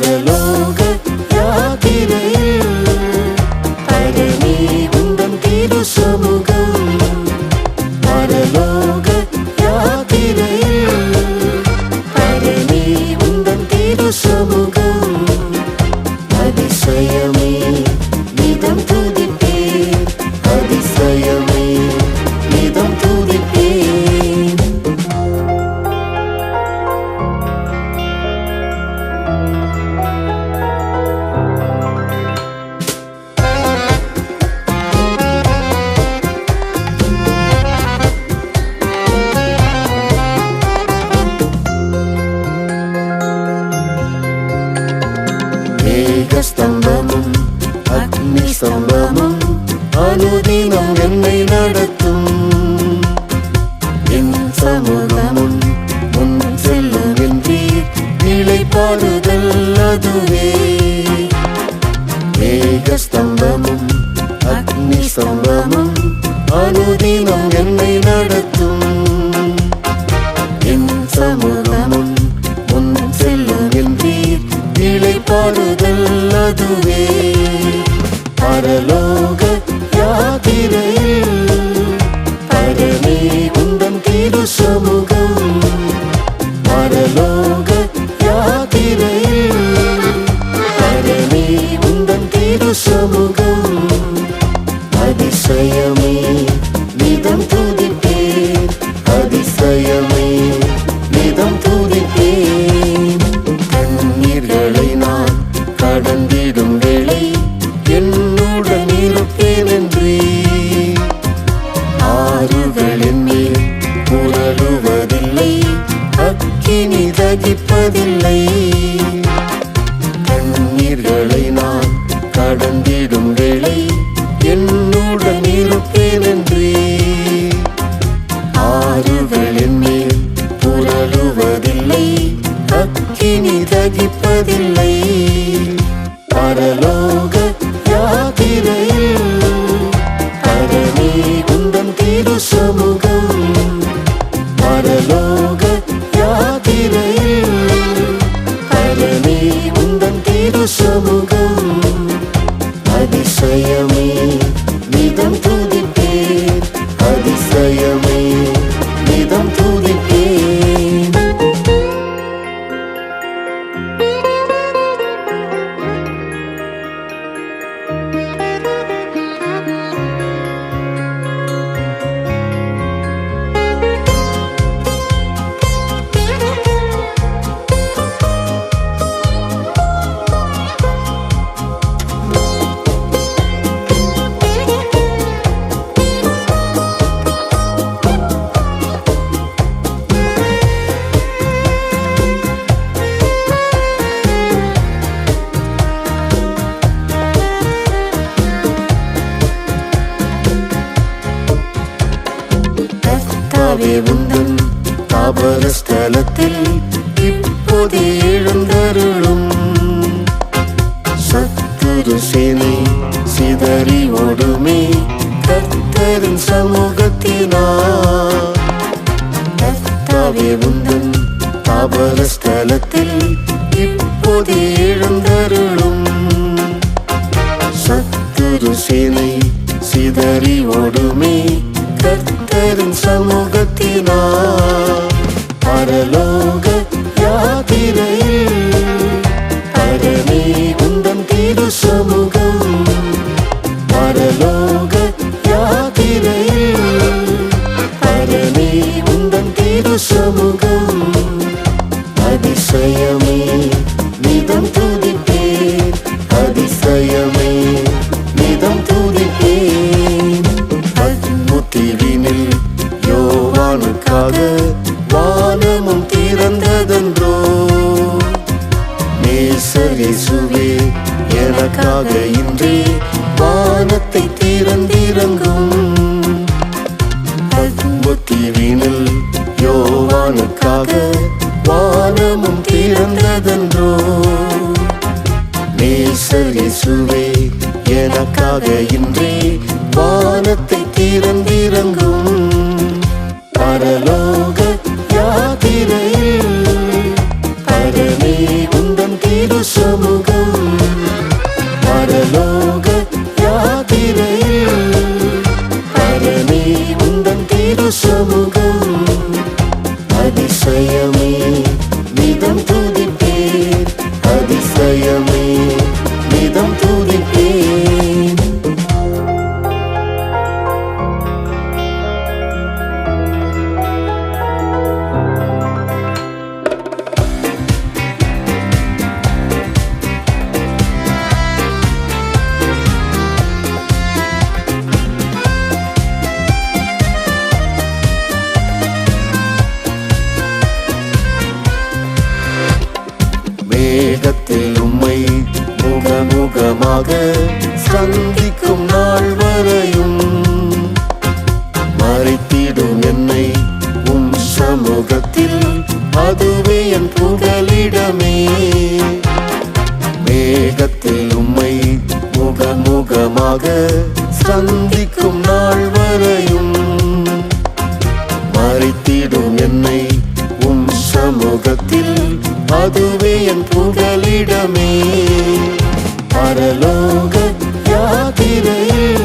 பரலோக யாத்திரையில் பரணி உந்தன் திரு சமூகம். பரலோக யாத்திரையில் பரணி உந்தன் திரு சமூகம். அதிசயமே நிதம் துதிப்பேன், அதிசயமே நிதம் துதிப்பேன். மேகஸ்தம்பமும் அக்னி ஸ்தம்பமும் அனுதினம் என்னை நடத்தும். என் சமூகமும் முன் செல்லும் என்றீர், இளைப்பாறுதல் அதுவே. மேகஸ்தம்பமும் அக்னி ஸ்தம்பமும் அனுதினம் என்னை நடத்தும். என் சமூகமும் முன் செல்லும் என்றீர், இளைப்பாறுதல் அதுவே. பரலோக யாத்திரையில் பரணி உந்தன் திரு சமூகம். பரலோக யாத்திரையில் பரணி உந்தன் திரு சமூகம். அதிசயமே நிதம் துதிப்பேன், அதிசயமே நிதம் துதிப்பேன். கண்ணீர்களை நான் கடந்திடும் வேளை என்னுடன் இருப்பேன் என்று. ஆறுகளின் மேல் புரளுவதில்லை, அக்கினி தகிப்பதில்லை. கண்ணீர்களை நான் கடந்திடும் வேளை என்னுடன் இருப்பேன் என்று. ஆறுகளின் மேல் புரளுவதில்லை, அக்கினி தகிப்பதில்லை. பரலோக யாத்திரையில் பரணி உந்தன் திரு சமூகம். பரலோக யாத்திரையில் பரணி உந்தன் திரு சமூகம். அதிசயமே நிதம் துதிப்பேன், அதிசயமே நிதம் துதிப்பேன். கர்த்தாவே உந்தன் தாபர ஸ்தலத்தில் இப்போதே எழுந்தருளும். சத்துரு சேனை சிதறி ஓடுமே கர்த்தரின் சமூகத்தினார். கர்த்தாவே உந்தன் தாபர ஸ்தலத்தில் இப்போதே எழுந்தருளும். சத்துரு சேனை சிதறி ஓடுமே கர்த்தரின் சமூகத்தினார். பரலோக யாத்திரையில் பரணி உந்தன் திரு சமூகம். பரலோக யாத்திரையில் பரணி உந்தன் திரு சமூகம். அதிசயமே நிதம் துதிப்பேன், அதிசயமே நிதம் துதிப்பேன். முத்திவினில் யோவானுக்காக வானமும் திறந்ததென்றோ. நேசர் இயேசுவே எனக்காக இன்றே வானத்தை திறந்திறங்கும். முத்திவினில் யோவானுக்காக வானமும் திறந்ததென்றோ. நேசர் இயேசுவே எனக்காக இன்றே வானத்தை திறந்திறங்கும். பரலோக யாத்திரையில் பரணி உந்தன் திரு சமூகம். அதிசயமே நிதம் துதிப்பேன், அதிசயமே நிதம் துதிப்பேன். மேகத்தில் உம்மை முகமுகமாக சந்திக்கும் நாள் வரையும் மறைத்திடும் என்னை உம் சமூகத்தில், அதுவே என் புகலிடமே. மேகத்தில் உம்மை முகமுகமாக சந்திக்கும் நாள் வரையும் மறைத்திடும் என்னை உம் சமூகத்தில், அதுவே என் புகலிடமே. பரலோக யாத்திரையில்